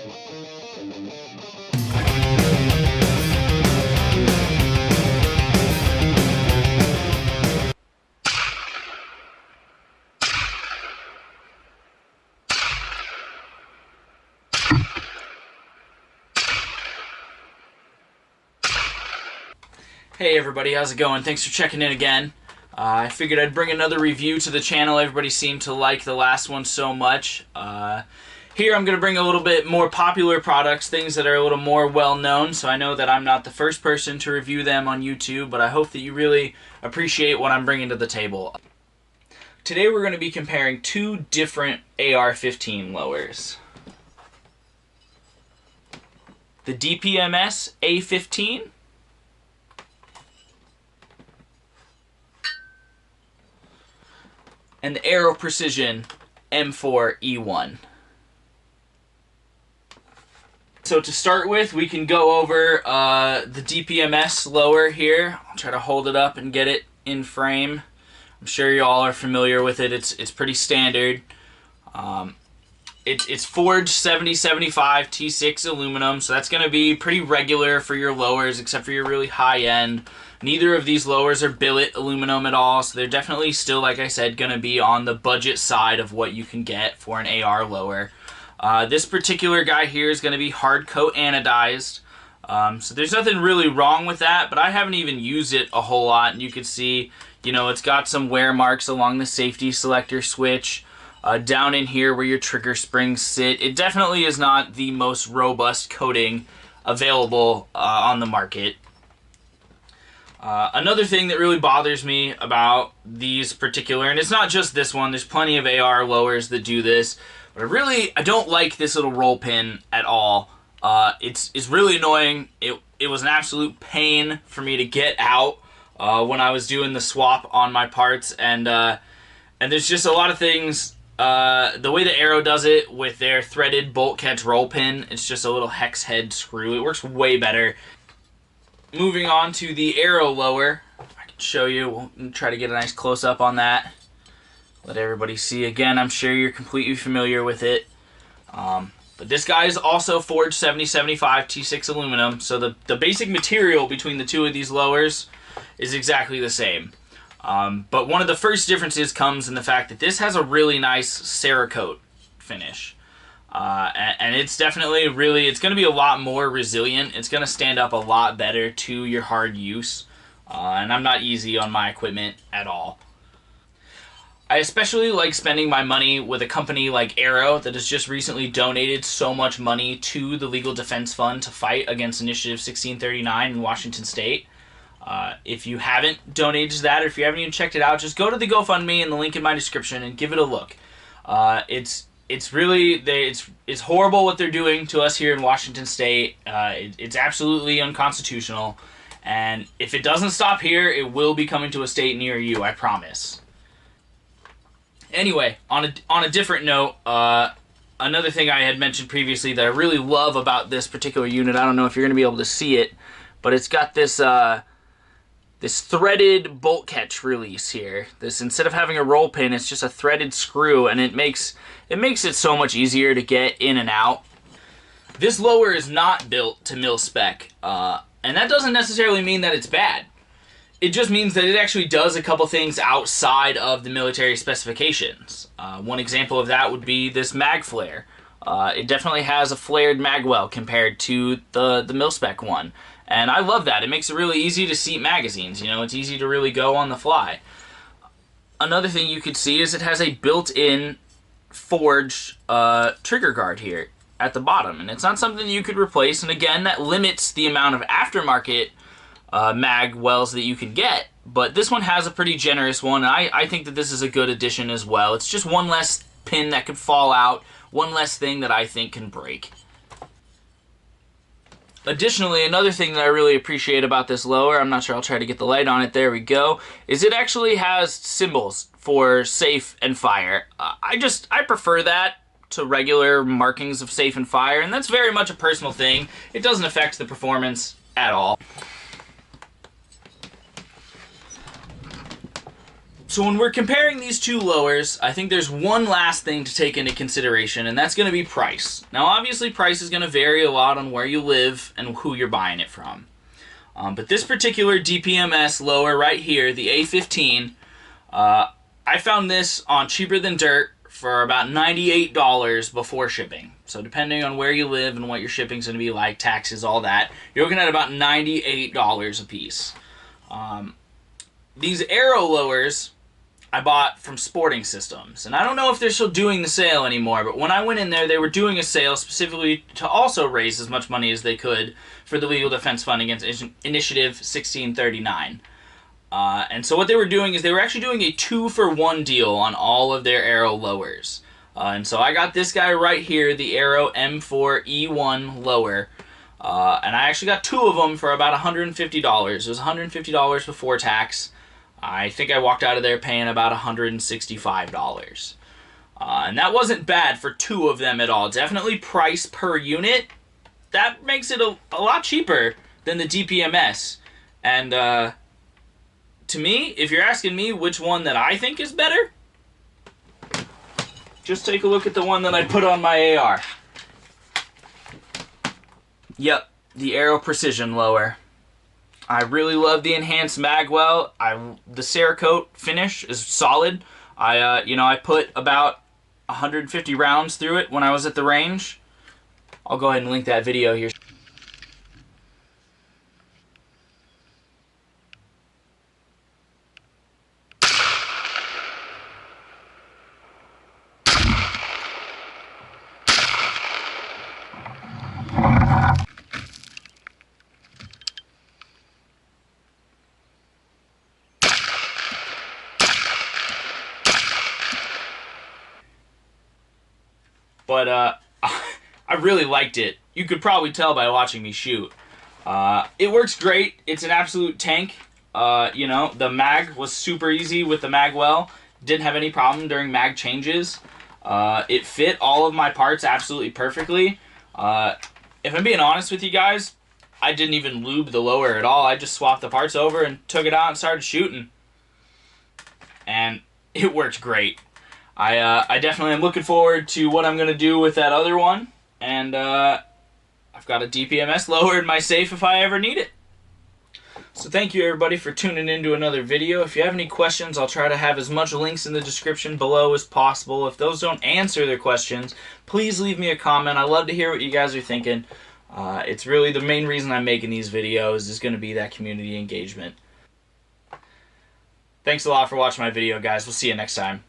Hey everybody, how's it going? Thanks for checking in again. I figured I'd bring another review to the channel. Everybody seemed to like the last one so much. Here I'm going to bring a little bit more popular products, things that are a little more well-known, so I know that I'm not the first person to review them on YouTube, but I hope that you really appreciate what I'm bringing to the table. Today we're going to be comparing two different AR-15 lowers. The DPMS A-15 and the Aero Precision M4E1. So to start with, we can go over the DPMS lower here. I'll try to hold it up and get it in frame. I'm sure you all are familiar with it. It's pretty standard. It's forged 7075 T6 aluminum, so that's going to be pretty regular for your lowers, except for your really high-end. Neither of these lowers are billet aluminum at all, so they're definitely still, like I said, going to be on the budget side of what you can get for an AR lower. This particular guy here is going to be hard coat anodized, so there's nothing really wrong with that, but I haven't even used it a whole lot, and you can see, you know, it's got some wear marks along the safety selector switch. Down in here where your trigger springs sit. It definitely is not the most robust coating available on the market. Another thing that really bothers me about these particular, and it's not just this one, there's plenty of AR lowers that do this, but I don't like this little roll pin at all. It's really annoying. It was an absolute pain for me to get out when I was doing the swap on my parts, and there's just a lot of things. The way that Aero does it with their threaded bolt catch roll pin, it's just a little hex head screw. It works way better. Moving on to the Aero lower, I can show you. We'll try to get a nice close-up on that. Let everybody see. Again, I'm sure you're completely familiar with it. But this guy is also forged 7075 T6 aluminum, so the basic material between the two of these lowers is exactly the same. But one of the first differences comes in the fact that this has a really nice Cerakote finish. And it's definitely it's going to be a lot more resilient. It's going to stand up a lot better to your hard use. And I'm not easy on my equipment at all. I especially like spending my money with a company like Aero that has just recently donated so much money to the Legal Defense Fund to fight against Initiative 1639 in Washington State. If you haven't donated to that, or if you haven't even checked it out, just go to the GoFundMe and the link in my description and give it a look. It's horrible what they're doing to us here in Washington State. It's absolutely unconstitutional, and if it doesn't stop here, it will be coming to a state near you, I promise. Anyway, on a different note, another thing I had mentioned previously that I really love about this particular unit, I don't know if you're going to be able to see it, but it's got this threaded bolt catch release here. Instead of having a roll pin, it's just a threaded screw, and it makes it so much easier to get in and out. This lower is not built to mil spec, and that doesn't necessarily mean that it's bad. It just means that it actually does a couple things outside of the military specifications. One example of that would be this mag flare. It definitely has a flared mag well compared to the mil spec one. And I love that. It makes it really easy to seat magazines. You know, it's easy to really go on the fly. Another thing you could see is it has a built-in forged trigger guard here at the bottom. And it's not something you could replace. And again, that limits the amount of aftermarket mag wells that you can get. But this one has a pretty generous one. And I think that this is a good addition as well. It's just one less pin that could fall out. One less thing that I think can break. Additionally, another thing that I really appreciate about this lower, I'm not sure, I'll try to get the light on it, there we go, is it actually has symbols for safe and fire. I prefer that to regular markings of safe and fire, and that's very much a personal thing. It doesn't affect the performance at all. So when we're comparing these two lowers, I think there's one last thing to take into consideration, and that's going to be price. Now obviously price is going to vary a lot on where you live and who you're buying it from. But this particular DPMS lower right here, the A-15, I found this on Cheaper Than Dirt for about $98 before shipping. So depending on where you live and what your shipping's going to be like, taxes, all that, you're looking at about $98 a piece. These Aero lowers I bought from Sporting Systems, and I don't know if they're still doing the sale anymore, but when I went in there, they were doing a sale specifically to also raise as much money as they could for the Legal Defense Fund against Initiative 1639. And so what they were doing is they were actually doing a 2-for-1 deal on all of their Aero lowers. And so I got this guy right here, the Aero M4E1 lower, and I actually got 2 of them for about $150. It was $150 before tax. I think I walked out of there paying about $165. And that wasn't bad for 2 of them at all. Definitely price per unit, that makes it a lot cheaper than the DPMS. And to me, if you're asking me which one that I think is better, just take a look at the one that I put on my AR. Yep, the Aero Precision lower. I really love the enhanced magwell. The Cerakote finish is solid. I put about 150 rounds through it when I was at the range. I'll go ahead and link that video here. But I really liked it. You could probably tell by watching me shoot. It works great. It's an absolute tank. The mag was super easy with the magwell. Didn't have any problem during mag changes. It fit all of my parts absolutely perfectly. If I'm being honest with you guys, I didn't even lube the lower at all. I just swapped the parts over and took it out and started shooting. And it worked great. I definitely am looking forward to what I'm going to do with that other one. And I've got a DPMS lower in my safe if I ever need it. So thank you everybody for tuning into another video. If you have any questions, I'll try to have as much links in the description below as possible. If those don't answer their questions, please leave me a comment. I love to hear what you guys are thinking. It's really the main reason I'm making these videos is going to be that community engagement. Thanks a lot for watching my video, guys. We'll see you next time.